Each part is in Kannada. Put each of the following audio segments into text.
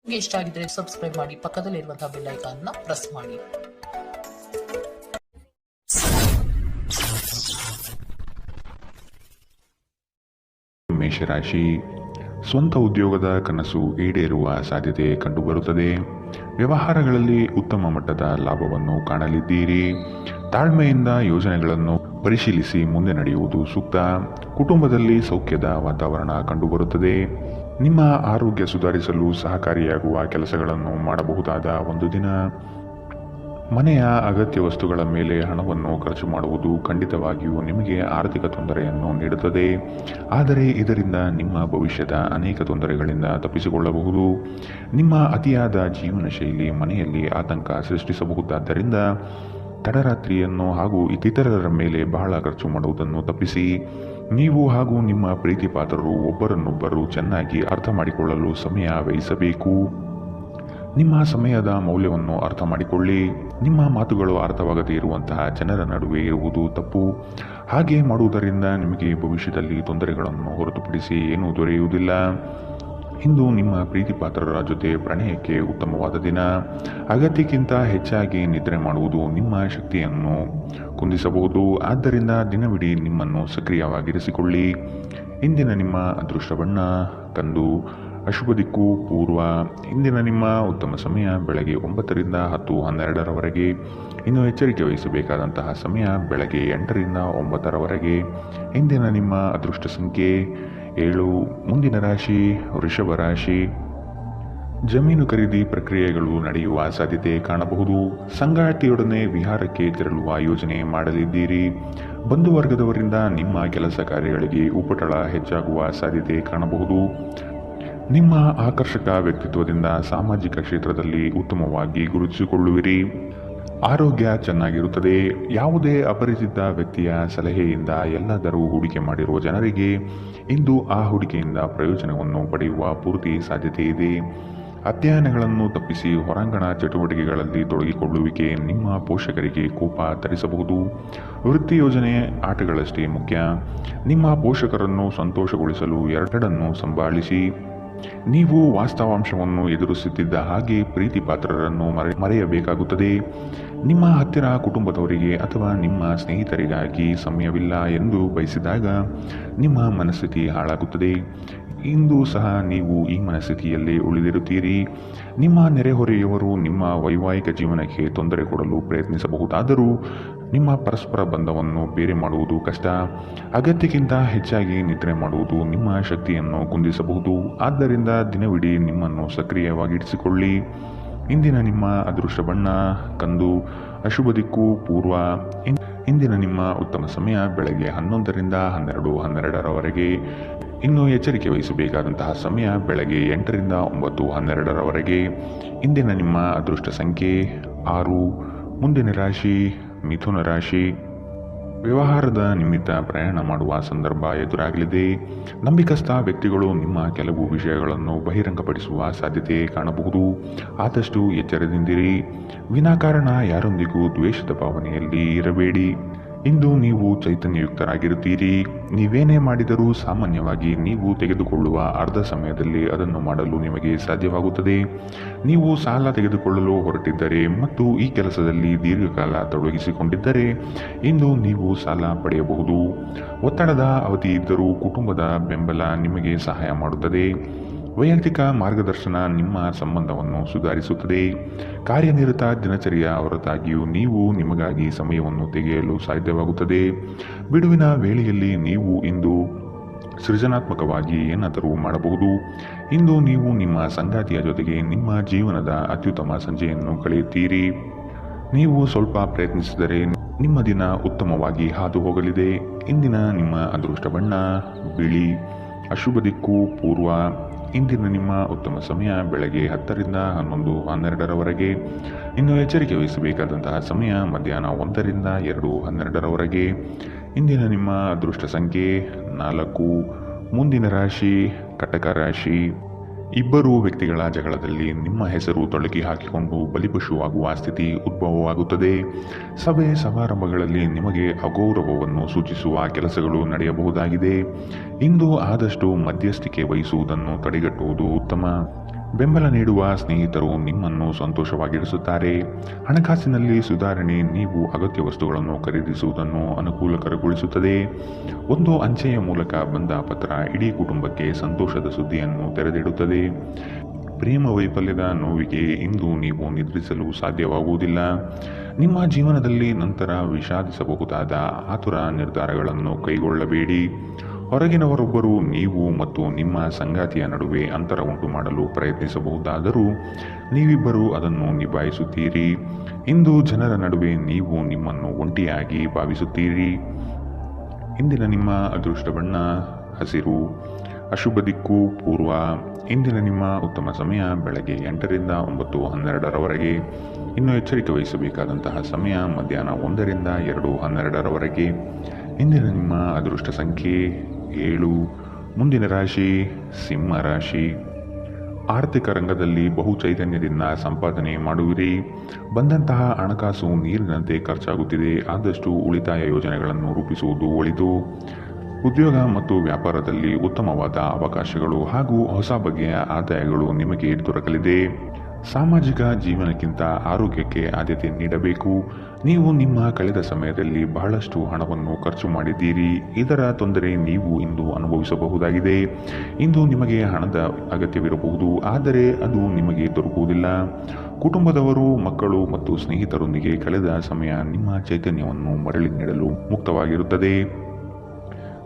ನಿಮಗೆ ಇಷ್ಟ ಆಗಿದ್ರೆ ಸಬ್ಸ್ಕ್ರೈಬ್ ಮಾಡಿ, ಪಕ್ಕದಲ್ಲಿರುವಂತಹ ಬೆಲ್ ಐಕಾನ್ ನ ಪ್ರೆಸ್ ಮಾಡಿ. ಮೇಷರಾಶಿ, ಸ್ವಂತ ಉದ್ಯೋಗದ ಕನಸು ಈಡೇರುವ ಸಾಧ್ಯತೆ ಕಂಡುಬರುತ್ತದೆ. ವ್ಯವಹಾರಗಳಲ್ಲಿ ಉತ್ತಮ ಮಟ್ಟದ ಲಾಭವನ್ನು ಕಾಣಲಿದ್ದೀರಿ. ತಾಳ್ಮೆಯಿಂದ ಯೋಜನೆಗಳನ್ನು ಪರಿಶೀಲಿಸಿ ಮುಂದೆ ನಡೆಯುವುದು ಸೂಕ್ತ. ಕುಟುಂಬದಲ್ಲಿ ಸೌಖ್ಯದ ವಾತಾವರಣ ಕಂಡುಬರುತ್ತದೆ. ನಿಮ್ಮ ಆರೋಗ್ಯ ಸುಧಾರಿಸಲು ಸಹಕಾರಿಯಾಗುವ ಕೆಲಸಗಳನ್ನು ಮಾಡಬಹುದಾದ ಒಂದು ದಿನ. ಮನೆಯ ಅಗತ್ಯ ವಸ್ತುಗಳ ಮೇಲೆ ಹಣವನ್ನು ಖರ್ಚು ಮಾಡುವುದು ಖಂಡಿತವಾಗಿಯೂ ನಿಮಗೆ ಆರ್ಥಿಕ ತೊಂದರೆಯನ್ನು ನೀಡುತ್ತದೆ. ಆದರೆ ಇದರಿಂದ ನಿಮ್ಮ ಭವಿಷ್ಯದ ಅನೇಕ ತೊಂದರೆಗಳಿಂದ ತಪ್ಪಿಸಿಕೊಳ್ಳಬಹುದು. ನಿಮ್ಮ ಅತಿಯಾದ ಜೀವನ ಶೈಲಿ ಮನೆಯಲ್ಲಿ ಆತಂಕ ಸೃಷ್ಟಿಸಬಹುದಾದ್ದರಿಂದ ತಡರಾತ್ರಿಯನ್ನು ಹಾಗೂ ಇತರರ ಮೇಲೆ ಬಹಳ ಖರ್ಚು ಮಾಡುವುದನ್ನು ತಪ್ಪಿಸಿ. ನೀವು ಹಾಗೂ ನಿಮ್ಮ ಪ್ರೀತಿಪಾತ್ರರು ಒಬ್ಬರನ್ನೊಬ್ಬರು ಚೆನ್ನಾಗಿ ಅರ್ಥ ಮಾಡಿಕೊಳ್ಳಲು ಸಮಯ ವ್ಯಯಿಸಬೇಕು. ನಿಮ್ಮ ಸಮಯದ ಮೌಲ್ಯವನ್ನು ಅರ್ಥ ಮಾಡಿಕೊಳ್ಳಿ. ನಿಮ್ಮ ಮಾತುಗಳು ಅರ್ಥವಾಗದೇ ಇರುವಂತಹ ಜನರ ನಡುವೆ ಇರುವುದು ತಪ್ಪು. ಹಾಗೆ ಮಾಡುವುದರಿಂದ ನಿಮಗೆ ಭವಿಷ್ಯದಲ್ಲಿ ತೊಂದರೆಗಳನ್ನು ಹೊರತುಪಡಿಸಿ ಏನೂ ದೊರೆಯುವುದಿಲ್ಲ. ಇಂದು ನಿಮ್ಮ ಪ್ರೀತಿಪಾತ್ರರ ಜೊತೆ ಪ್ರಣಯಕ್ಕೆ ಉತ್ತಮವಾದ ದಿನ. ಅಗತ್ಯಕ್ಕಿಂತ ಹೆಚ್ಚಾಗಿ ನಿದ್ರೆ ಮಾಡುವುದು ನಿಮ್ಮ ಶಕ್ತಿಯನ್ನು ಕುಂದಿಸಬಹುದು. ಆದ್ದರಿಂದ ದಿನವಿಡೀ ನಿಮ್ಮನ್ನು ಸಕ್ರಿಯವಾಗಿರಿಸಿಕೊಳ್ಳಿ. ಇಂದಿನ ನಿಮ್ಮ ಅದೃಷ್ಟ ಬಣ್ಣ ಕಂದು, ಅಶುಭ ದಿಕ್ಕು ಪೂರ್ವ. ಇಂದಿನ ನಿಮ್ಮ ಉತ್ತಮ ಸಮಯ ಬೆಳಗ್ಗೆ 9 ರಿಂದ 10:12ರವರೆಗೆ. ಇನ್ನು ಎಚ್ಚರಿಕೆ ವಹಿಸಬೇಕಾದಂತಹ ಸಮಯ ಬೆಳಗ್ಗೆ 8 ರಿಂದ 9ರವರೆಗೆ. ಇಂದಿನ ನಿಮ್ಮ ಅದೃಷ್ಟ ಸಂಖ್ಯೆ 7. ಮುಂದಿನ ರಾಶಿ ವೃಷಭ ರಾಶಿ. ಜಮೀನು ಖರೀದಿ ಪ್ರಕ್ರಿಯೆಗಳು ನಡೆಯುವ ಸಾಧ್ಯತೆ ಕಾಣಬಹುದು. ಸಂಗಾತಿಯೊಡನೆ ವಿಹಾರಕ್ಕೆ ತೆರಳುವ ಯೋಜನೆ ಮಾಡಲಿದ್ದೀರಿ. ಬಂಧುವರ್ಗದವರಿಂದ ನಿಮ್ಮ ಕೆಲಸ ಕಾರ್ಯಗಳಿಗೆ ಉಪಟಳ ಹೆಚ್ಚಾಗುವ ಸಾಧ್ಯತೆ ಕಾಣಬಹುದು. ನಿಮ್ಮ ಆಕರ್ಷಕ ವ್ಯಕ್ತಿತ್ವದಿಂದ ಸಾಮಾಜಿಕ ಕ್ಷೇತ್ರದಲ್ಲಿ ಉತ್ತಮವಾಗಿ ಗುರುತಿಸಿಕೊಳ್ಳುವಿರಿ. ಆರೋಗ್ಯ ಚೆನ್ನಾಗಿರುತ್ತದೆ. ಯಾವುದೇ ಅಪರಿಚಿತ ವ್ಯಕ್ತಿಯ ಸಲಹೆಯಿಂದ ಎಲ್ಲಾದರೂ ಹೂಡಿಕೆ ಮಾಡಿರುವ ಜನರಿಗೆ ಇಂದು ಆ ಹೂಡಿಕೆಯಿಂದ ಪ್ರಯೋಜನವನ್ನು ಪಡೆಯುವ ಪೂರ್ತಿ ಸಾಧ್ಯತೆ ಇದೆ. ಅಧ್ಯಯನಗಳನ್ನು ತಪ್ಪಿಸಿ ಹೊರಾಂಗಣ ಚಟುವಟಿಕೆಗಳಲ್ಲಿ ತೊಡಗಿಕೊಳ್ಳುವಿಕೆ ನಿಮ್ಮ ಪೋಷಕರಿಗೆ ಕೋಪ ತರಿಸಬಹುದು. ವೃತ್ತಿ ಯೋಜನೆ ಆಟಗಳಷ್ಟೇ ಮುಖ್ಯ. ನಿಮ್ಮ ಪೋಷಕರನ್ನು ಸಂತೋಷಗೊಳಿಸಲು ಎರಡನ್ನೂ ಸಂಭಾಳಿಸಿ. ನೀವು ವಾಸ್ತವಾಂಶವನ್ನು ಎದುರಿಸುತ್ತಿದ್ದ ಹಾಗೆ ಪ್ರೀತಿ ಪಾತ್ರರನ್ನು ಮರೆಯಬೇಕಾಗುತ್ತದೆ. ನಿಮ್ಮ ಹತ್ತಿರ ಕುಟುಂಬದವರಿಗೆ ಅಥವಾ ನಿಮ್ಮ ಸ್ನೇಹಿತರಿಗಾಗಿ ಸಮಯವಿಲ್ಲ ಎಂದು ಬಯಸಿದಾಗ ನಿಮ್ಮ ಮನಸ್ಥಿತಿ ಹಾಳಾಗುತ್ತದೆ. ಇಂದು ಸಹ ನೀವು ಈ ಮನಸ್ಥಿತಿಯಲ್ಲಿ ಉಳಿದಿರುತ್ತೀರಿ. ನಿಮ್ಮ ನೆರೆಹೊರೆಯವರು ನಿಮ್ಮ ವೈವಾಹಿಕ ಜೀವನಕ್ಕೆ ತೊಂದರೆ ಕೊಡಲು ಪ್ರಯತ್ನಿಸಬಹುದಾದರೂ ನಿಮ್ಮ ಪರಸ್ಪರ ಬಂಧವನ್ನು ಬೇರೆ ಮಾಡುವುದು ಕಷ್ಟ. ಅಗತ್ಯಕ್ಕಿಂತ ಹೆಚ್ಚಾಗಿ ನಿದ್ರೆ ಮಾಡುವುದು ನಿಮ್ಮ ಶಕ್ತಿಯನ್ನು ಕುಂದಿಸಬಹುದು. ಆದ್ದರಿಂದ ದಿನವಿಡೀ ನಿಮ್ಮನ್ನು ಸಕ್ರಿಯವಾಗಿರಿಸಿಕೊಳ್ಳಿ. ಇಂದಿನ ನಿಮ್ಮ ಅದೃಷ್ಟ ಬಣ್ಣ ಕಂದು, ಅಶುಭ ದಿಕ್ಕು ಪೂರ್ವ. ಇಂದಿನ ನಿಮ್ಮ ಉತ್ತಮ ಸಮಯ ಬೆಳಗ್ಗೆ 11 ರಿಂದ 12:12ರವರೆಗೆ. ಇನ್ನು ಎಚ್ಚರಿಕೆ ವಹಿಸಬೇಕಾದಂತಹ ಸಮಯ ಬೆಳಗ್ಗೆ 8 ರಿಂದ 9:12ರವರೆಗೆ. ಇಂದಿನ ನಿಮ್ಮ ಅದೃಷ್ಟ ಸಂಖ್ಯೆ 6. ಮುಂದಿನ ರಾಶಿ ಮಿಥುನ ರಾಶಿ. ವ್ಯವಹಾರದ ನಿಮಿತ್ತ ಪ್ರಯಾಣ ಮಾಡುವ ಸಂದರ್ಭ ಎದುರಾಗಲಿದೆ. ನಂಬಿಕಸ್ಥ ವ್ಯಕ್ತಿಗಳು ನಿಮ್ಮ ಕೆಲವು ವಿಷಯಗಳನ್ನು ಬಹಿರಂಗಪಡಿಸುವ ಸಾಧ್ಯತೆ ಕಾಣಬಹುದು. ಆದಷ್ಟು ಎಚ್ಚರದಿಂದಿರಿ. ವಿನಾಕಾರಣ ಯಾರೊಂದಿಗೂ ದ್ವೇಷದ ಭಾವನೆಯಲ್ಲಿ ಇರಬೇಡಿ. ಇಂದು ನೀವು ಚೈತನ್ಯಯುಕ್ತರಾಗಿರುತ್ತೀರಿ. ನೀವೇನೇ ಮಾಡಿದರೂ ಸಾಮಾನ್ಯವಾಗಿ ನೀವು ತೆಗೆದುಕೊಳ್ಳುವ ಅರ್ಧ ಸಮಯದಲ್ಲಿ ಅದನ್ನು ಮಾಡಲು ನಿಮಗೆ ಸಾಧ್ಯವಾಗುತ್ತದೆ. ನೀವು ಸಾಲ ತೆಗೆದುಕೊಳ್ಳಲು ಹೊರಟಿದ್ದರೆ ಮತ್ತು ಈ ಕೆಲಸದಲ್ಲಿ ದೀರ್ಘಕಾಲ ತೊಡಗಿಸಿಕೊಂಡಿದ್ದರೆ ಇಂದು ನೀವು ಸಾಲ ಪಡೆಯಬಹುದು. ಒತ್ತಡದ ಅವಧಿ ಇದ್ದರೂ ಕುಟುಂಬದ ಬೆಂಬಲ ನಿಮಗೆ ಸಹಾಯ ಮಾಡುತ್ತದೆ. ವೈಯಕ್ತಿಕ ಮಾರ್ಗದರ್ಶನ ನಿಮ್ಮ ಸಂಬಂಧವನ್ನು ಸುಧಾರಿಸುತ್ತದೆ. ಕಾರ್ಯನಿರತ ದಿನಚರಿಯ ಹೊರತಾಗಿಯೂ ನೀವು ನಿಮಗಾಗಿ ಸಮಯವನ್ನು ತೆಗೆಯಲು ಸಾಧ್ಯವಾಗುತ್ತದೆ. ಬಿಡುವಿನ ವೇಳೆಯಲ್ಲಿ ನೀವು ಇಂದು ಸೃಜನಾತ್ಮಕವಾಗಿ ಏನಾದರೂ ಮಾಡಬಹುದು. ಇಂದು ನೀವು ನಿಮ್ಮ ಸಂಗಾತಿಯ ಜೊತೆಗೆ ನಿಮ್ಮ ಜೀವನದ ಅತ್ಯುತ್ತಮ ಸಂಜೆಯನ್ನು ಕಳೆಯುತ್ತೀರಿ. ನೀವು ಸ್ವಲ್ಪ ಪ್ರಯತ್ನಿಸಿದರೆ ನಿಮ್ಮ ದಿನ ಉತ್ತಮವಾಗಿ ಹಾದು ಹೋಗಲಿದೆ. ಇಂದಿನ ನಿಮ್ಮ ಅದೃಷ್ಟ ಬಣ್ಣ ಬಿಳಿ, ಅಶುಭ ದಿಕ್ಕು ಪೂರ್ವ. ಇಂದಿನ ನಿಮ್ಮ ಉತ್ತಮ ಸಮಯ ಬೆಳಗ್ಗೆ 10 ರಿಂದ 11:12ರವರೆಗೆ. ಇನ್ನು ಎಚ್ಚರಿಕೆ ವಹಿಸಬೇಕಾದಂತಹ ಸಮಯ ಮಧ್ಯಾಹ್ನ 1 ರಿಂದ 2:12ರವರೆಗೆ. ಇಂದಿನ ನಿಮ್ಮ ಅದೃಷ್ಟ ಸಂಖ್ಯೆ 4. ಮುಂದಿನ ರಾಶಿ ಕಟಕ ರಾಶಿ. ಇಬ್ಬರು ವ್ಯಕ್ತಿಗಳ ಜಗಳದಲ್ಲಿ ನಿಮ್ಮ ಹೆಸರು ತೊಳಗಿ ಹಾಕಿಕೊಂಡು ಬಲಿಪಶುವಾಗುವ ಸ್ಥಿತಿ ಉದ್ಭವವಾಗುತ್ತದೆ. ಸಭೆ ಸಮಾರಂಭಗಳಲ್ಲಿ ನಿಮಗೆ ಅಗೌರವವನ್ನು ಸೂಚಿಸುವ ಕೆಲಸಗಳು ನಡೆಯಬಹುದಾಗಿದೆ. ಇಂದು ಆದಷ್ಟು ಮಧ್ಯಸ್ಥಿಕೆ ವಹಿಸುವುದನ್ನು ತಡೆಗಟ್ಟುವುದು ಉತ್ತಮ. ಬೆಂಬಲ ನೀಡುವ ಸ್ನೇಹಿತರು ನಿಮ್ಮನ್ನು ಸಂತೋಷವಾಗಿರಿಸುತ್ತಾರೆ. ಹಣಕಾಸಿನಲ್ಲಿ ಸುಧಾರಣೆ ನೀವು ಅಗತ್ಯ ವಸ್ತುಗಳನ್ನು ಖರೀದಿಸುವುದನ್ನು ಅನುಕೂಲಕರಗೊಳಿಸುತ್ತದೆ. ಒಂದು ಅಂಚೆಯ ಮೂಲಕ ಬಂದ ಪತ್ರ ಇಡೀ ಕುಟುಂಬಕ್ಕೆ ಸಂತೋಷದ ಸುದ್ದಿಯನ್ನು ತೆರೆದಿಡುತ್ತದೆ. ಪ್ರೇಮ ವೈಫಲ್ಯದ ನೋವಿಗೆ ಇಂದು ನೀವು ನಿದ್ರಿಸಲು ಸಾಧ್ಯವಾಗುವುದಿಲ್ಲ. ನಿಮ್ಮ ಜೀವನದಲ್ಲಿ ನಂತರ ವಿಷಾದಿಸಬಹುದಾದ ಆತುರ ನಿರ್ಧಾರಗಳನ್ನು ಕೈಗೊಳ್ಳಬೇಡಿ. ಹೊರಗಿನವರೊಬ್ಬರು ನೀವು ಮತ್ತು ನಿಮ್ಮ ಸಂಗಾತಿಯ ನಡುವೆ ಅಂತರ ಉಂಟು ಮಾಡಲು ಪ್ರಯತ್ನಿಸಬಹುದಾದರೂ ನೀವಿಬ್ಬರು ಅದನ್ನು ನಿಭಾಯಿಸುತ್ತೀರಿ. ಇಂದು ಜನರ ನಡುವೆ ನೀವು ನಿಮ್ಮನ್ನು ಒಂಟಿಯಾಗಿ ಭಾವಿಸುತ್ತೀರಿ. ಇಂದಿನ ನಿಮ್ಮ ಅದೃಷ್ಟ ಬಣ್ಣ ಹಸಿರು. ಅಶುಭ ದಿಕ್ಕು ಪೂರ್ವ. ಇಂದಿನ ನಿಮ್ಮ ಉತ್ತಮ ಸಮಯ ಬೆಳಗ್ಗೆ 8ರಿಂದ 9:12ರವರೆಗೆ. ಇನ್ನು ಎಚ್ಚರಿಕೆ ವಹಿಸಬೇಕಾದಂತಹ ಸಮಯ ಮಧ್ಯಾಹ್ನ 1ರಿಂದ 2:12ರವರೆಗೆ. ಇಂದಿನ ನಿಮ್ಮ ಅದೃಷ್ಟ ಸಂಖ್ಯೆ 7. ಮುಂದಿನ ರಾಶಿ ಸಿಂಹ ರಾಶಿ. ಆರ್ಥಿಕ ರಂಗದಲ್ಲಿ ಬಹು ಚೈತನ್ಯದಿಂದ ಸಂಪಾದನೆ ಮಾಡುವಿರಿ. ಬಂದಂತಹ ಹಣಕಾಸು ನೀರಿನಂತೆ ಖರ್ಚಾಗುತ್ತಿದೆ. ಆದಷ್ಟು ಉಳಿತಾಯ ಯೋಜನೆಗಳನ್ನು ರೂಪಿಸುವುದು ಒಳಿತು. ಉದ್ಯೋಗ ಮತ್ತು ವ್ಯಾಪಾರದಲ್ಲಿ ಉತ್ತಮವಾದ ಅವಕಾಶಗಳು ಹಾಗೂ ಹೊಸ ಬಗೆಯ ಆದಾಯಗಳು ನಿಮಗೆ ದೊರಕಲಿದೆ. ಸಾಮಾಜಿಕ ಜೀವನಕ್ಕಿಂತ ಆರೋಗ್ಯಕ್ಕೆ ಆದ್ಯತೆ ನೀಡಬೇಕು. ನೀವು ನಿಮ್ಮ ಕಳೆದ ಸಮಯದಲ್ಲಿ ಬಹಳಷ್ಟು ಹಣವನ್ನು ಖರ್ಚು ಮಾಡಿದ್ದೀರಿ. ಇದರ ತೊಂದರೆ ನೀವು ಇಂದು ಅನುಭವಿಸಬಹುದಾಗಿದೆ. ಇಂದು ನಿಮಗೆ ಹಣದ ಅಗತ್ಯವಿರಬಹುದು, ಆದರೆ ಅದು ನಿಮಗೆ ದೊರಕುವುದಿಲ್ಲ. ಕುಟುಂಬದವರು, ಮಕ್ಕಳು ಮತ್ತು ಸ್ನೇಹಿತರೊಂದಿಗೆ ಕಳೆದ ಸಮಯ ನಿಮ್ಮ ಚೈತನ್ಯವನ್ನು ಮರಳಿ ನೀಡಲು ಮುಕ್ತವಾಗಿರುತ್ತದೆ.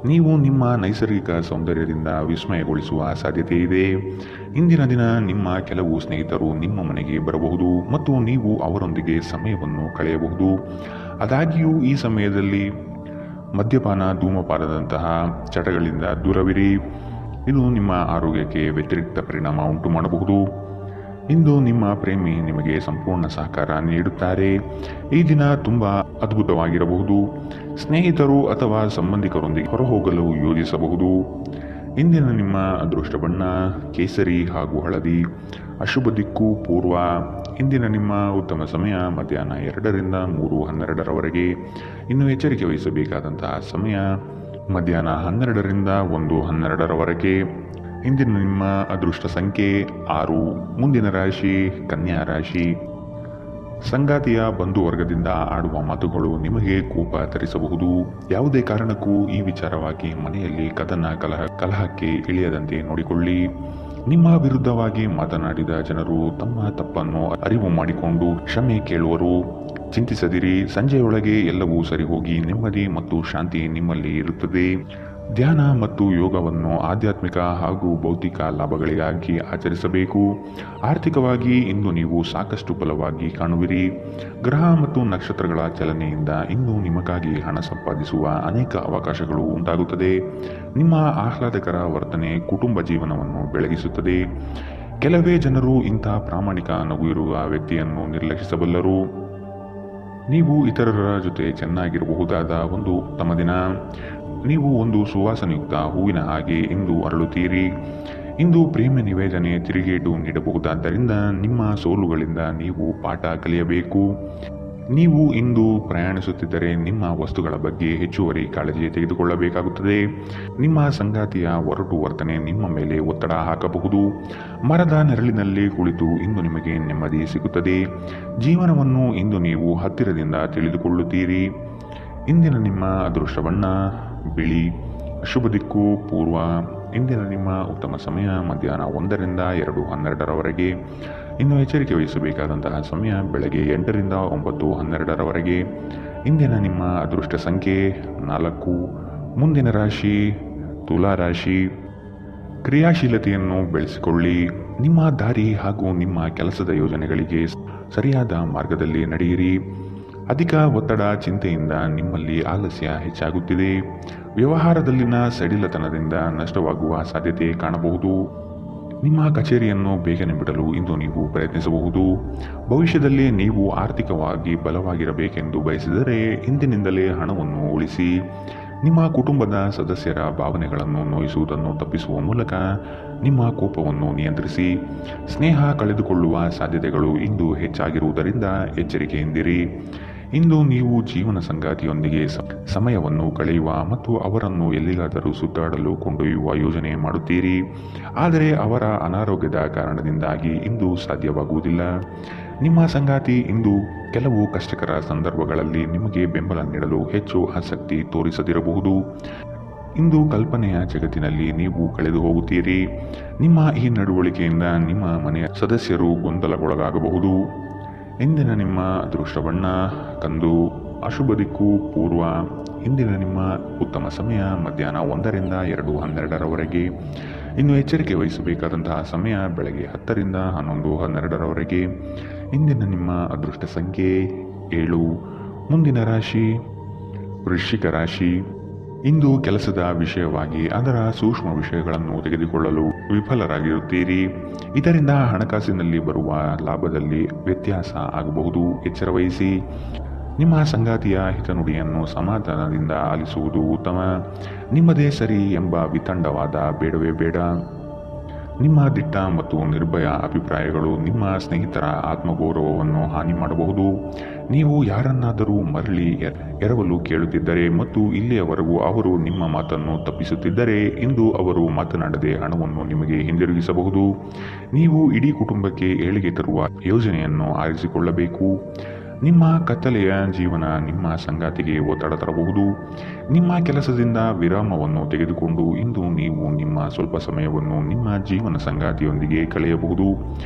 ನೀವು ನಿಮ್ಮ ನೈಸರ್ಗಿಕ ಸೌಂದರ್ಯದಿಂದ ವಿಸ್ಮಯಗೊಳಿಸುವ ಸಾಧ್ಯತೆ ಇದೆ. ಇಂದಿನ ದಿನ ನಿಮ್ಮ ಕೆಲವು ಸ್ನೇಹಿತರು ನಿಮ್ಮ ಮನೆಗೆ ಬರಬಹುದು ಮತ್ತು ನೀವು ಅವರೊಂದಿಗೆ ಸಮಯವನ್ನು ಕಳೆಯಬಹುದು. ಆದಾಗ್ಯೂ ಈ ಸಮಯದಲ್ಲಿ ಮದ್ಯಪಾನ, ಧೂಮಪಾನದಂತಹ ಚಟಗಳಿಂದ ದೂರವಿರಿ. ಇದು ನಿಮ್ಮ ಆರೋಗ್ಯಕ್ಕೆ ವ್ಯತಿರಿಕ್ತ ಪರಿಣಾಮ ಉಂಟು ಮಾಡಬಹುದು. ಇಂದು ನಿಮ್ಮ ಪ್ರೇಮಿ ನಿಮಗೆ ಸಂಪೂರ್ಣ ಸಹಕಾರ ನೀಡುತ್ತಾರೆ. ಈ ದಿನ ತುಂಬ ಅದ್ಭುತವಾಗಿರಬಹುದು. ಸ್ನೇಹಿತರು ಅಥವಾ ಸಂಬಂಧಿಕರೊಂದಿಗೆ ಹೊರಹೋಗಲು ಯೋಜಿಸಬಹುದು. ಇಂದಿನ ನಿಮ್ಮ ಅದೃಷ್ಟ ಬಣ್ಣ ಕೇಸರಿ ಹಾಗೂ ಹಳದಿ. ಅಶುಭ ದಿಕ್ಕು ಪೂರ್ವ. ಇಂದಿನ ನಿಮ್ಮ ಉತ್ತಮ ಸಮಯ ಮಧ್ಯಾಹ್ನ 2ರಿಂದ 3:12ರವರೆಗೆ. ಇನ್ನು ಎಚ್ಚರಿಕೆ ವಹಿಸಬೇಕಾದಂತಹ ಸಮಯ ಮಧ್ಯಾಹ್ನ 12ರಿಂದ 1:12ರವರೆಗೆ. ಇಂದಿನ ನಿಮ್ಮ ಅದೃಷ್ಟ ಸಂಖ್ಯೆ 6. ಮುಂದಿನ ರಾಶಿ ಕನ್ಯಾ ರಾಶಿ. ಸಂಗಾತಿಯ ಬಂಧುವರ್ಗದಿಂದ ಆಡುವ ಮಾತುಗಳು ನಿಮಗೆ ಕೋಪ ತರಿಸಬಹುದು. ಯಾವುದೇ ಕಾರಣಕ್ಕೂ ಈ ವಿಚಾರವಾಗಿ ಮನೆಯಲ್ಲಿ ಕಲಹಕ್ಕೆ ಇಳಿಯದಂತೆ ನೋಡಿಕೊಳ್ಳಿ. ನಿಮ್ಮ ವಿರುದ್ಧವಾಗಿ ಮಾತನಾಡಿದ ಜನರು ತಮ್ಮ ತಪ್ಪನ್ನು ಅರಿವು ಮಾಡಿಕೊಂಡು ಕ್ಷಮೆ ಕೇಳುವರು. ಚಿಂತಿಸದಿರಿ. ಸಂಜೆಯೊಳಗೆ ಎಲ್ಲವೂ ಸರಿಹೋಗಿ ನೆಮ್ಮದಿ ಮತ್ತು ಶಾಂತಿ ನಿಮ್ಮಲ್ಲಿ ಇರುತ್ತದೆ. ಧ್ಯಾನ ಮತ್ತು ಯೋಗವನ್ನು ಆಧ್ಯಾತ್ಮಿಕ ಹಾಗೂ ಭೌತಿಕ ಲಾಭಗಳಿಗಾಗಿ ಆಚರಿಸಬೇಕು. ಆರ್ಥಿಕವಾಗಿ ಇಂದು ನೀವು ಸಾಕಷ್ಟು ಬಲವಾಗಿ ಕಾಣುವಿರಿ. ಗ್ರಹ ಮತ್ತು ನಕ್ಷತ್ರಗಳ ಚಲನೆಯಿಂದ ಇಂದು ನಿಮಗಾಗಿ ಹಣ ಸಂಪಾದಿಸುವ ಅನೇಕ ಅವಕಾಶಗಳು ಉಂಟಾಗುತ್ತದೆ. ನಿಮ್ಮ ಆಹ್ಲಾದಕರ ವರ್ತನೆ ಕುಟುಂಬ ಜೀವನವನ್ನು ಬೆಳಗಿಸುತ್ತದೆ. ಕೆಲವೇ ಜನರು ಇಂಥ ಪ್ರಾಮಾಣಿಕ ನಗು ಇರುವ ವ್ಯಕ್ತಿಯನ್ನು ನಿರ್ಲಕ್ಷಿಸಬಲ್ಲರು. ನೀವು ಇತರರ ಜೊತೆ ಚೆನ್ನಾಗಿರಬಹುದಾದ ಒಂದು ಉತ್ತಮ ದಿನ. ನೀವು ಒಂದು ಸುವಾಸನೆಯುಕ್ತ ಹೂವಿನ ಹಾಗೆ ಇಂದು ಅರಳುತ್ತೀರಿ. ಇಂದು ಪ್ರೇಮ ನಿವೇದನೆ ತಿರುಗೇಟು ನೀಡಬಹುದಾದ್ದರಿಂದ ನಿಮ್ಮ ಸೋಲುಗಳಿಂದ ನೀವು ಪಾಠ ಕಲಿಯಬೇಕು. ನೀವು ಇಂದು ಪ್ರಯಾಣಿಸುತ್ತಿದ್ದರೆ ನಿಮ್ಮ ವಸ್ತುಗಳ ಬಗ್ಗೆ ಹೆಚ್ಚುವರಿ ಕಾಳಜಿ ತೆಗೆದುಕೊಳ್ಳಬೇಕಾಗುತ್ತದೆ. ನಿಮ್ಮ ಸಂಗಾತಿಯ ಒರಟು ವರ್ತನೆ ನಿಮ್ಮ ಮೇಲೆ ಒತ್ತಡ ಹಾಕಬಹುದು. ಮರದ ನೆರಳಿನಲ್ಲಿ ಕುಳಿತು ಇಂದು ನಿಮಗೆ ನೆಮ್ಮದಿ ಸಿಗುತ್ತದೆ. ಜೀವನವನ್ನು ಇಂದು ನೀವು ಹತ್ತಿರದಿಂದ ತಿಳಿದುಕೊಳ್ಳುತ್ತೀರಿ. ಇಂದಿನ ನಿಮ್ಮ ಅದೃಷ್ಟ ಬಣ್ಣ ಬಿಳಿ. ಶುಭ ದಿಕ್ಕು ಪೂರ್ವ. ಇಂದಿನ ನಿಮ್ಮ ಉತ್ತಮ ಸಮಯ ಮಧ್ಯಾಹ್ನ 1ರಿಂದ 2:12ರವರೆಗೆ. ಇನ್ನು ಎಚ್ಚರಿಕೆ ವಹಿಸಬೇಕಾದಂತಹ ಸಮಯ ಬೆಳಗ್ಗೆ 8ರಿಂದ 9:12ರವರೆಗೆ. ಇಂದಿನ ನಿಮ್ಮ ಅದೃಷ್ಟ ಸಂಖ್ಯೆ 4. ಮುಂದಿನ ರಾಶಿ ತುಲಾ ರಾಶಿ. ಕ್ರಿಯಾಶೀಲತೆಯನ್ನು ಬೆಳೆಸಿಕೊಳ್ಳಿ. ನಿಮ್ಮ ದಾರಿ ಹಾಗೂ ನಿಮ್ಮ ಕೆಲಸದ ಯೋಜನೆಗಳಿಗೆ ಸರಿಯಾದ ಮಾರ್ಗದಲ್ಲಿ ನಡೆಯಿರಿ. ಅಧಿಕ ಒತ್ತಡ ಚಿಂತೆಯಿಂದ ನಿಮ್ಮಲ್ಲಿ ಆಲಸ್ಯ ಹೆಚ್ಚಾಗುತ್ತಿದೆ. ವ್ಯವಹಾರದಲ್ಲಿನ ಸಡಿಲತನದಿಂದ ನಷ್ಟವಾಗುವ ಸಾಧ್ಯತೆ ಕಾಣಬಹುದು. ನಿಮ್ಮ ಕಚೇರಿಯನ್ನು ಬೇಗನೆ ಬಿಡಲು ಇಂದು ನೀವು ಪ್ರಯತ್ನಿಸಬಹುದು. ಭವಿಷ್ಯದಲ್ಲಿ ನೀವು ಆರ್ಥಿಕವಾಗಿ ಬಲವಾಗಿರಬೇಕೆಂದು ಬಯಸಿದರೆ ಇಂದಿನಿಂದಲೇ ಹಣವನ್ನು ಉಳಿಸಿ. ನಿಮ್ಮ ಕುಟುಂಬದ ಸದಸ್ಯರ ಭಾವನೆಗಳನ್ನು ನೋಯಿಸುವುದನ್ನು ತಪ್ಪಿಸುವ ಮೂಲಕ ನಿಮ್ಮ ಕೋಪವನ್ನು ನಿಯಂತ್ರಿಸಿ. ಸ್ನೇಹ ಕಳೆದುಕೊಳ್ಳುವ ಸಾಧ್ಯತೆಗಳು ಇಂದು ಹೆಚ್ಚಾಗಿರುವುದರಿಂದ ಎಚ್ಚರಿಕೆಯಿಂದಿರಿ. ಇಂದು ನೀವು ಜೀವನ ಸಂಗಾತಿಯೊಂದಿಗೆ ಸಮಯವನ್ನು ಕಳೆಯುವ ಮತ್ತು ಅವರನ್ನು ಎಲ್ಲಿಗಾದರೂ ಸುತ್ತಾಡಲು ಕೊಂಡೊಯ್ಯುವ ಯೋಜನೆ ಮಾಡುತ್ತೀರಿ. ಆದರೆ ಅವರ ಅನಾರೋಗ್ಯದ ಕಾರಣದಿಂದಾಗಿ ಇಂದು ಸಾಧ್ಯವಾಗುವುದಿಲ್ಲ. ನಿಮ್ಮ ಸಂಗಾತಿ ಇಂದು ಕೆಲವು ಕಷ್ಟಕರ ಸಂದರ್ಭಗಳಲ್ಲಿ ನಿಮಗೆ ಬೆಂಬಲ ನೀಡಲು ಹೆಚ್ಚು ಆಸಕ್ತಿ ತೋರಿಸದಿರಬಹುದು. ಇಂದು ಕಲ್ಪನೆಯ ಜಗತ್ತಿನಲ್ಲಿ ನೀವು ಕಳೆದು ಹೋಗುತ್ತೀರಿ. ನಿಮ್ಮ ಈ ನಡವಳಿಕೆಯಿಂದ ನಿಮ್ಮ ಮನೆಯ ಸದಸ್ಯರು ಗೊಂದಲಗೊಳಗಾಗಬಹುದು. ಇಂದಿನ ನಿಮ್ಮ ಅದೃಷ್ಟ ಬಣ್ಣ ಕಂದು, ಅಶುಭ ದಿಕ್ಕು ಪೂರ್ವ. ಇಂದಿನ ನಿಮ್ಮ ಉತ್ತಮ ಸಮಯ ಮಧ್ಯಾಹ್ನ 1ರಿಂದ 2:12ರವರೆಗೆ. ಇನ್ನು ಎಚ್ಚರಿಕೆ ವಹಿಸಬೇಕಾದಂತಹ ಸಮಯ ಬೆಳಗ್ಗೆ 10ರಿಂದ 11:12ರವರೆಗೆ. ಇಂದಿನ ನಿಮ್ಮ ಅದೃಷ್ಟ ಸಂಖ್ಯೆ 7. ಮುಂದಿನ ರಾಶಿ ವೃಶ್ಚಿಕ ರಾಶಿ. ಇಂದು ಕೆಲಸದ ವಿಷಯವಾಗಿ ಅದರ ಸೂಕ್ಷ್ಮ ವಿಷಯಗಳನ್ನು ತೆಗೆದುಕೊಳ್ಳಲು ವಿಫಲರಾಗಿರುತ್ತೀರಿ. ಇದರಿಂದ ಹಣಕಾಸಿನಲ್ಲಿ ಬರುವ ಲಾಭದಲ್ಲಿ ವ್ಯತ್ಯಾಸ ಆಗಬಹುದು. ಎಚ್ಚರ ವಹಿಸಿ. ನಿಮ್ಮ ಸಂಗಾತಿಯ ಹಿತನುಡಿಯನ್ನು ಸಮಾಧಾನದಿಂದ ಆಲಿಸುವುದು ಉತ್ತಮ. ನಿಮ್ಮದೇ ಸರಿ ಎಂಬ ವಿತಂಡವಾದ ಬೇಡವೇ ಬೇಡ. ನಿಮ್ಮ ದಿಟ್ಟ ಮತ್ತು ನಿರ್ಭಯ ಅಭಿಪ್ರಾಯಗಳು ನಿಮ್ಮ ಸ್ನೇಹಿತರ ಆತ್ಮಗೌರವವನ್ನು ಹಾನಿ ಮಾಡಬಹುದು. ನೀವು ಯಾರನ್ನಾದರೂ ಮರಳಿ ಎರವಲು ಕೇಳುತ್ತಿದ್ದರೆ ಮತ್ತು ಇಲ್ಲಿಯವರೆಗೂ ಅವರು ನಿಮ್ಮ ಮಾತನ್ನು ತಪ್ಪಿಸುತ್ತಿದ್ದರೆ ಇಂದು ಅವರು ಮಾತನಾಡದೆ ಹಣವನ್ನು ನಿಮಗೆ ಹಿಂದಿರುಗಿಸಬಹುದು. ನೀವು ಇಡೀ ಕುಟುಂಬಕ್ಕೆ ಏಳಿಗೆ ತರುವ ಯೋಜನೆಯನ್ನು ಆರಿಸಿಕೊಳ್ಳಬೇಕು. ನಿಮ್ಮ ಕತ್ತಲೆಯ ಜೀವನ ನಿಮ್ಮ ಸಂಗಾತಿಗೆ ಒತ್ತಡ ತರಬಹುದು. ನಿಮ್ಮ ಕೆಲಸದಿಂದ ವಿರಾಮವನ್ನು ತೆಗೆದುಕೊಂಡು ಇಂದು ನೀವು ನಿಮ್ಮ ಸ್ವಲ್ಪ ಸಮಯವನ್ನು ನಿಮ್ಮ ಜೀವನ ಸಂಗಾತಿಯೊಂದಿಗೆ ಕಳೆಯಬಹುದು.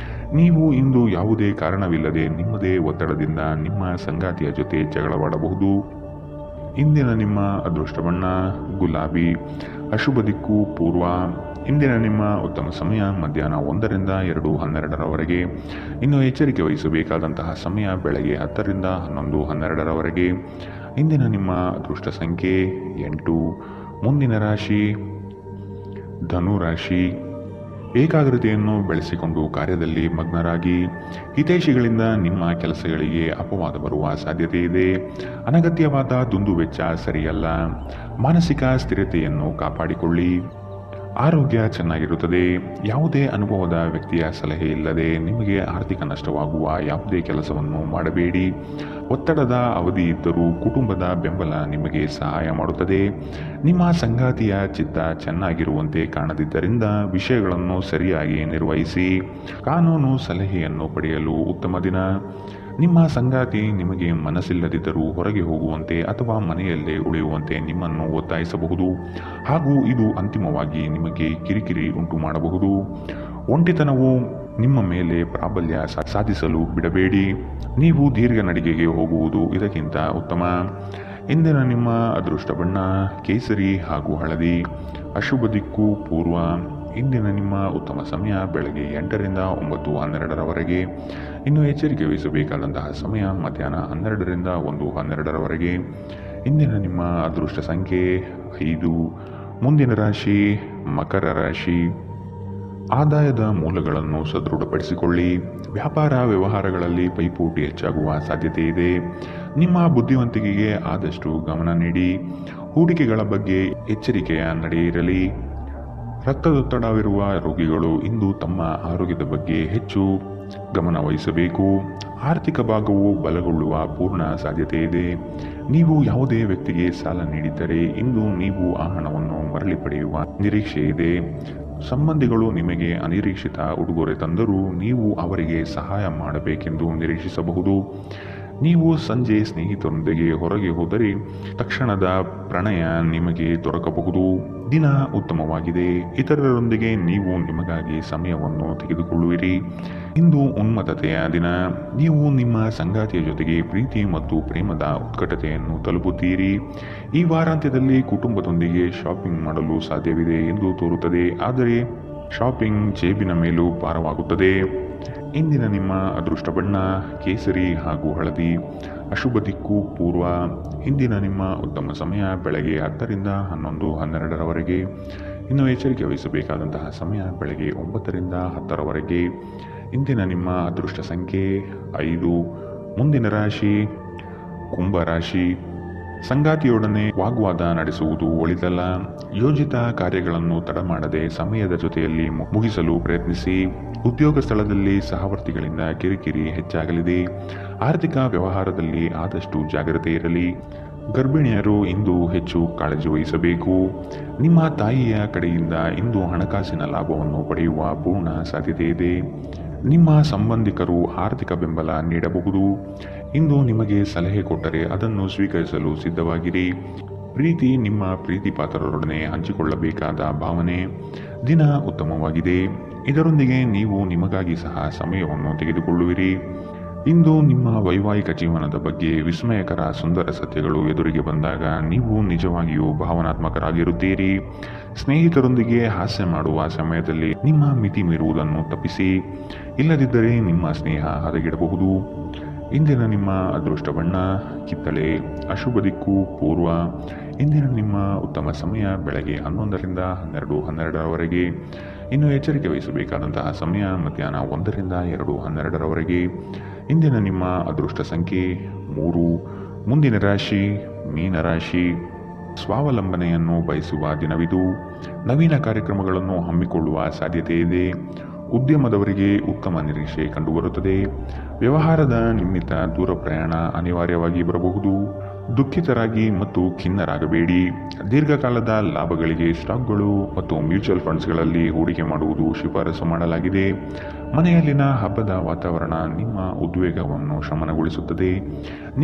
ನೀವು ಇಂದು ಯಾವುದೇ ಕಾರಣವಿಲ್ಲದೆ ನಿಮ್ಮದೇ ಒತ್ತಡದಿಂದ ನಿಮ್ಮ ಸಂಗಾತಿಯ ಜೊತೆ ಜಗಳವಾಡಬಹುದು. ಇಂದಿನ ನಿಮ್ಮ ಅದೃಷ್ಟ ಬಣ್ಣ ಗುಲಾಬಿ, ಅಶುಭ ದಿಕ್ಕು ಪೂರ್ವ. ಇಂದಿನ ನಿಮ್ಮ ಉತ್ತಮ ಸಮಯ ಮಧ್ಯಾಹ್ನ 1ರಿಂದ 2:12ರವರೆಗೆ. ಇನ್ನು ಎಚ್ಚರಿಕೆ ವಹಿಸಬೇಕಾದಂತಹ ಸಮಯ ಬೆಳಗ್ಗೆ 10ರಿಂದ 11:12ರವರೆಗೆ. ಇಂದಿನ ನಿಮ್ಮ ಅದೃಷ್ಟ ಸಂಖ್ಯೆ 8. ಮುಂದಿನ ರಾಶಿ ಧನು ರಾಶಿ. ಏಕಾಗ್ರತೆಯನ್ನು ಬೆಳೆಸಿಕೊಂಡು ಕಾರ್ಯದಲ್ಲಿ ಮಗ್ನರಾಗಿ. ಹಿತೈಷಿಗಳಿಂದ ನಿಮ್ಮ ಕೆಲಸಗಳಿಗೆ ಅಪವಾದ ಬರುವ ಸಾಧ್ಯತೆ ಇದೆ. ಅನಗತ್ಯವಾದ ದುಂದುವೆಚ್ಚ ಸರಿಯಲ್ಲ. ಮಾನಸಿಕ ಸ್ಥಿರತೆಯನ್ನು ಕಾಪಾಡಿಕೊಳ್ಳಿ. ಆರೋಗ್ಯ ಚೆನ್ನಾಗಿರುತ್ತದೆ. ಯಾವುದೇ ಅನುಭವದ ವ್ಯಕ್ತಿಯ ಸಲಹೆ ಇಲ್ಲದೆ ನಿಮಗೆ ಆರ್ಥಿಕ ನಷ್ಟವಾಗುವ ಯಾವುದೇ ಕೆಲಸವನ್ನು ಮಾಡಬೇಡಿ. ಒತ್ತಡದ ಅವಧಿ ಇದ್ದರೂ ಕುಟುಂಬದ ಬೆಂಬಲ ನಿಮಗೆ ಸಹಾಯ ಮಾಡುತ್ತದೆ. ನಿಮ್ಮ ಸಂಗಾತಿಯ ಚಿತ್ತ ಚೆನ್ನಾಗಿರುವಂತೆ ಕಾಣದಿದ್ದರಿಂದ ವಿಷಯಗಳನ್ನು ಸರಿಯಾಗಿ ನಿರ್ವಹಿಸಿ. ಕಾನೂನು ಸಲಹೆಯನ್ನು ಪಡೆಯಲು ಉತ್ತಮ ದಿನ. ನಿಮ್ಮ ಸಂಗಾತಿ ನಿಮಗೆ ಮನಸ್ಸಿಲ್ಲದಿದ್ದರೂ ಹೊರಗೆ ಹೋಗುವಂತೆ ಅಥವಾ ಮನೆಯಲ್ಲೇ ಉಳಿಯುವಂತೆ ನಿಮ್ಮನ್ನು ಒತ್ತಾಯಿಸಬಹುದು ಹಾಗೂ ಇದು ಅಂತಿಮವಾಗಿ ನಿಮಗೆ ಕಿರಿಕಿರಿ ಉಂಟು ಮಾಡಬಹುದು. ಒಂಟಿತನವು ನಿಮ್ಮ ಮೇಲೆ ಪ್ರಾಬಲ್ಯ ಸಾಧಿಸಲು ಬಿಡಬೇಡಿ. ನೀವು ದೀರ್ಘ ನಡಿಗೆಗೆ ಹೋಗುವುದು ಇದಕ್ಕಿಂತ ಉತ್ತಮ. ಇಂದಿನ ನಿಮ್ಮ ಅದೃಷ್ಟ ಬಣ್ಣ ಕೇಸರಿ ಹಾಗೂ ಹಳದಿ, ಅಶುಭ ದಿಕ್ಕು ಪೂರ್ವ. ಇಂದಿನ ನಿಮ್ಮ ಉತ್ತಮ ಸಮಯ ಬೆಳಗ್ಗೆ 8ರಿಂದ 9:12ರವರೆಗೆ. ಇನ್ನು ಎಚ್ಚರಿಕೆ ವಹಿಸಬೇಕಾದಂತಹ ಸಮಯ ಮಧ್ಯಾಹ್ನ 12ರಿಂದ 1:12ರವರೆಗೆ. ಇಂದಿನ ನಿಮ್ಮ ಅದೃಷ್ಟ ಸಂಖ್ಯೆ 5. ಮುಂದಿನ ರಾಶಿ ಮಕರ ರಾಶಿ. ಆದಾಯದ ಮೂಲಗಳನ್ನು ಸದೃಢಪಡಿಸಿಕೊಳ್ಳಿ. ವ್ಯಾಪಾರ ವ್ಯವಹಾರಗಳಲ್ಲಿ ಪೈಪೋಟಿ ಹೆಚ್ಚಾಗುವ ಸಾಧ್ಯತೆ ಇದೆ. ನಿಮ್ಮ ಬುದ್ಧಿವಂತಿಕೆಗೆ ಆದಷ್ಟು ಗಮನ ನೀಡಿ. ಹೂಡಿಕೆಗಳ ಬಗ್ಗೆ ಎಚ್ಚರಿಕೆಯ ನಡೆ ಇರಲಿ. ರಕ್ತದೊತ್ತಡವಿರುವ ರೋಗಿಗಳು ಇಂದು ತಮ್ಮ ಆರೋಗ್ಯದ ಬಗ್ಗೆ ಹೆಚ್ಚು ಗಮನ ವಹಿಸಬೇಕು. ಆರ್ಥಿಕ ಭಾಗವು ಬಲಗೊಳ್ಳುವ ಪೂರ್ಣ ಸಾಧ್ಯತೆ ಇದೆ. ನೀವು ಯಾವುದೇ ವ್ಯಕ್ತಿಗೆ ಸಾಲ ನೀಡಿದ್ದರೆ ಇಂದು ನೀವು ಆ ಹಣವನ್ನು ಮರಳಿ ಪಡೆಯುವ ನಿರೀಕ್ಷೆ ಇದೆ. ಸಂಬಂಧಿಗಳು ನಿಮಗೆ ಅನಿರೀಕ್ಷಿತ ಉಡುಗೊರೆ ತಂದರೂ ನೀವು ಅವರಿಗೆ ಸಹಾಯ ಮಾಡಬೇಕೆಂದು ನಿರೀಕ್ಷಿಸಬಹುದು. ನೀವು ಸಂಜೆ ಸ್ನೇಹಿತರೊಂದಿಗೆ ಹೊರಗೆ ಹೋದರೆ ತಕ್ಷಣದ ಪ್ರಣಯ ನಿಮಗೆ ದೊರಕಬಹುದು. ದಿನ ಉತ್ತಮವಾಗಿದೆ. ಇತರರೊಂದಿಗೆ ನೀವು ನಿಮಗಾಗಿ ಸಮಯವನ್ನು ತೆಗೆದುಕೊಳ್ಳುವಿರಿ. ಇಂದು ಉನ್ಮತ್ತತೆಯ ದಿನ. ನೀವು ನಿಮ್ಮ ಸಂಗಾತಿಯ ಜೊತೆಗೆ ಪ್ರೀತಿ ಮತ್ತು ಪ್ರೇಮದ ಉತ್ಕಟತೆಯನ್ನು ತಲುಪುತ್ತೀರಿ. ಈ ವಾರಾಂತ್ಯದಲ್ಲಿ ಕುಟುಂಬದೊಂದಿಗೆ ಶಾಪಿಂಗ್ ಮಾಡಲು ಸಾಧ್ಯವಿದೆ ಎಂದು ತೋರುತ್ತದೆ. ಆದರೆ ಶಾಪಿಂಗ್ ಜೇಬಿನ ಮೇಲೂ ಭಾರವಾಗುತ್ತದೆ. ಇಂದಿನ ನಿಮ್ಮ ಅದೃಷ್ಟ ಬಣ್ಣ ಕೇಸರಿ ಹಾಗೂ ಹಳದಿ, ಅಶುಭ ದಿಕ್ಕು ಪೂರ್ವ. ಇಂದಿನ ನಿಮ್ಮ ಉತ್ತಮ ಸಮಯ ಬೆಳಗ್ಗೆ 10ರಿಂದ 11:12ರವರೆಗೆ. ಇನ್ನು ಎಚ್ಚರಿಕೆ ವಹಿಸಬೇಕಾದಂತಹ ಸಮಯ ಬೆಳಗ್ಗೆ 9ರಿಂದ 10ರವರೆಗೆ. ಇಂದಿನ ನಿಮ್ಮ ಅದೃಷ್ಟ ಸಂಖ್ಯೆ 5. ಮುಂದಿನ ರಾಶಿ ಕುಂಭರಾಶಿ. ಸಂಗಾತಿಯೊಡನೆ ವಾಗ್ವಾದ ನಡೆಸುವುದು ಒಳಿತಲ್ಲ. ಯೋಜಿತ ಕಾರ್ಯಗಳನ್ನು ತಡ ಮಾಡದೆ ಸಮಯದ ಜೊತೆಯಲ್ಲಿ ಮುಗಿಸಲು ಪ್ರಯತ್ನಿಸಿ. ಉದ್ಯೋಗ ಸ್ಥಳದಲ್ಲಿ ಸಹವರ್ತಿಗಳಿಂದ ಕಿರಿಕಿರಿ ಹೆಚ್ಚಾಗಲಿದೆ. ಆರ್ಥಿಕ ವ್ಯವಹಾರದಲ್ಲಿ ಆದಷ್ಟು ಜಾಗ್ರತೆ ಇರಲಿ. ಗರ್ಭಿಣಿಯರು ಇಂದು ಹೆಚ್ಚು ಕಾಳಜಿ ವಹಿಸಬೇಕು. ನಿಮ್ಮ ತಾಯಿಯ ಕಡೆಯಿಂದ ಇಂದು ಹಣಕಾಸಿನ ಲಾಭವನ್ನು ಪಡೆಯುವ ಪೂರ್ಣ ಸಾಧ್ಯತೆ ಇದೆ. ನಿಮ್ಮ ಸಂಬಂಧಿಕರು ಆರ್ಥಿಕ ಬೆಂಬಲ ನೀಡಬಹುದು. ಇಂದು ನಿಮಗೆ ಸಲಹೆ ಕೊಟ್ಟರೆ ಅದನ್ನು ಸ್ವೀಕರಿಸಲು ಸಿದ್ಧವಾಗಿರಿ. ಪ್ರೀತಿ ನಿಮ್ಮ ಪ್ರೀತಿ ಪಾತ್ರರೊಡನೆ ಹಂಚಿಕೊಳ್ಳಬೇಕಾದ ಭಾವನೆ. ದಿನ ಉತ್ತಮವಾಗಿದೆ. ಇದರೊಂದಿಗೆ ನೀವು ನಿಮಗಾಗಿ ಸಹ ಸಮಯವನ್ನು ತೆಗೆದುಕೊಳ್ಳುವಿರಿ. ಇಂದು ನಿಮ್ಮ ವೈವಾಹಿಕ ಜೀವನದ ಬಗ್ಗೆ ವಿಸ್ಮಯಕರ ಸುಂದರ ಸತ್ಯಗಳು ಎದುರಿಗೆ ಬಂದಾಗ ನೀವು ನಿಜವಾಗಿಯೂ ಭಾವನಾತ್ಮಕರಾಗಿರುತ್ತೀರಿ. ಸ್ನೇಹಿತರೊಂದಿಗೆ ಹಾಸ್ಯ ಮಾಡುವ ಸಮಯದಲ್ಲಿ ನಿಮ್ಮ ಮಿತಿ ಮೀರುವುದನ್ನು ತಪ್ಪಿಸಿ. ಇಲ್ಲದಿದ್ದರೆ ನಿಮ್ಮ ಸ್ನೇಹ ಹದಗೆಡಬಹುದು. ಇಂದಿನ ನಿಮ್ಮ ಅದೃಷ್ಟ ಬಣ್ಣ ಕಿತ್ತಳೆ. ಅಶುಭ ದಿಕ್ಕು ಪೂರ್ವ. ಇಂದಿನ ನಿಮ್ಮ ಉತ್ತಮ ಸಮಯ ಬೆಳಗ್ಗೆ 11ರಿಂದ 12:12ರವರೆಗೆ. ಇನ್ನು ಎಚ್ಚರಿಕೆ ವಹಿಸಬೇಕಾದಂತಹ ಸಮಯ ಮಧ್ಯಾಹ್ನ 1ರಿಂದ 2:12ರವರೆಗೆ. ಇಂದಿನ ನಿಮ್ಮ ಅದೃಷ್ಟ ಸಂಖ್ಯೆ 3. ಮುಂದಿನ ರಾಶಿ ಮೀನರಾಶಿ. ಸ್ವಾವಲಂಬನೆಯನ್ನು ಬಯಸುವ ದಿನವಿದು. ನವೀನ ಕಾರ್ಯಕ್ರಮಗಳನ್ನು ಹಮ್ಮಿಕೊಳ್ಳುವ ಸಾಧ್ಯತೆ ಇದೆ. ಉದ್ಯಮದವರಿಗೆ ಉತ್ತಮ ನಿರೀಕ್ಷೆ ಕಂಡುಬರುತ್ತದೆ. ವ್ಯವಹಾರದ ನಿಮಿತ್ತ ದೂರ ಪ್ರಯಾಣ ಅನಿವಾರ್ಯವಾಗಿ ಬರಬಹುದು. ದುಃಖಿತರಾಗಿ ಮತ್ತು ಖಿನ್ನರಾಗಬೇಡಿ. ದೀರ್ಘಕಾಲದ ಲಾಭಗಳಿಗೆ ಸ್ಟಾಕ್ಗಳು ಮತ್ತು ಮ್ಯೂಚುವಲ್ ಫಂಡ್ಸ್ಗಳಲ್ಲಿ ಹೂಡಿಕೆ ಮಾಡುವುದು ಶಿಫಾರಸು ಮಾಡಲಾಗಿದೆ. ಮನೆಯಲ್ಲಿನ ಹಬ್ಬದ ವಾತಾವರಣ ನಿಮ್ಮ ಉದ್ವೇಗವನ್ನು ಶಮನಗೊಳಿಸುತ್ತದೆ.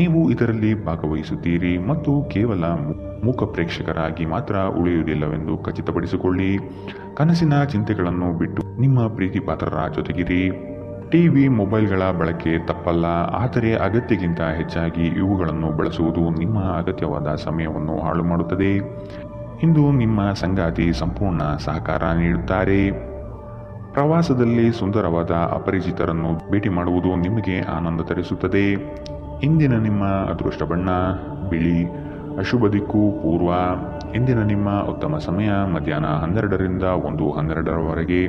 ನೀವು ಇದರಲ್ಲಿ ಭಾಗವಹಿಸುತ್ತೀರಿ ಮತ್ತು ಕೇವಲ ಮೂಕ ಪ್ರೇಕ್ಷಕರಾಗಿ ಮಾತ್ರ ಉಳಿಯುವುದಿಲ್ಲವೆಂದು ಖಚಿತಪಡಿಸಿಕೊಳ್ಳಿ. ಕನಸಿನ ಚಿಂತೆಗಳನ್ನು ಬಿಟ್ಟು ನಿಮ್ಮ ಪ್ರೀತಿ ಪಾತ್ರರ ಜೊತೆಗಿರಿ. ಟಿವಿ ಮೊಬೈಲ್ಗಳ ಬಳಕೆ ತಪ್ಪಲ್ಲ, ಆದರೆ ಅಗತ್ಯಕ್ಕಿಂತ ಹೆಚ್ಚಾಗಿ ಇವುಗಳನ್ನು ಬಳಸುವುದು ನಿಮ್ಮ ಅಗತ್ಯವಾದ ಸಮಯವನ್ನು ಹಾಳು ಮಾಡುತ್ತದೆ. ಇಂದು ನಿಮ್ಮ ಸಂಗಾತಿ ಸಂಪೂರ್ಣ ಸಹಕಾರ ನೀಡುತ್ತಾರೆ. ಪ್ರವಾಸದಲ್ಲಿ ಸುಂದರವಾದ ಅಪರಿಚಿತರನ್ನು ಭೇಟಿ ಮಾಡುವುದು ನಿಮಗೆ ಆನಂದ ತರಿಸುತ್ತದೆ. ಇಂದಿನ ನಿಮ್ಮ ಅದೃಷ್ಟ ಬಣ್ಣ ಬಿಳಿ. ಅಶುಭ ದಿಕ್ಕು ಪೂರ್ವ. ಇಂದಿನ ನಿಮ್ಮ ಉತ್ತಮ ಸಮಯ ಮಧ್ಯಾಹ್ನ 12ರಿಂದ 1:12ರವರೆಗೆ.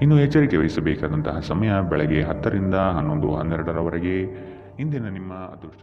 ಇನ್ನು ಎಚ್ಚರಿಕೆ ವಹಿಸಬೇಕಾದಂತಹ ಸಮಯ ಬೆಳಗ್ಗೆ 10ರಿಂದ 11:12ರವರೆಗೆ. ಇಂದಿನ ನಿಮ್ಮ ಅದೃಷ್ಟ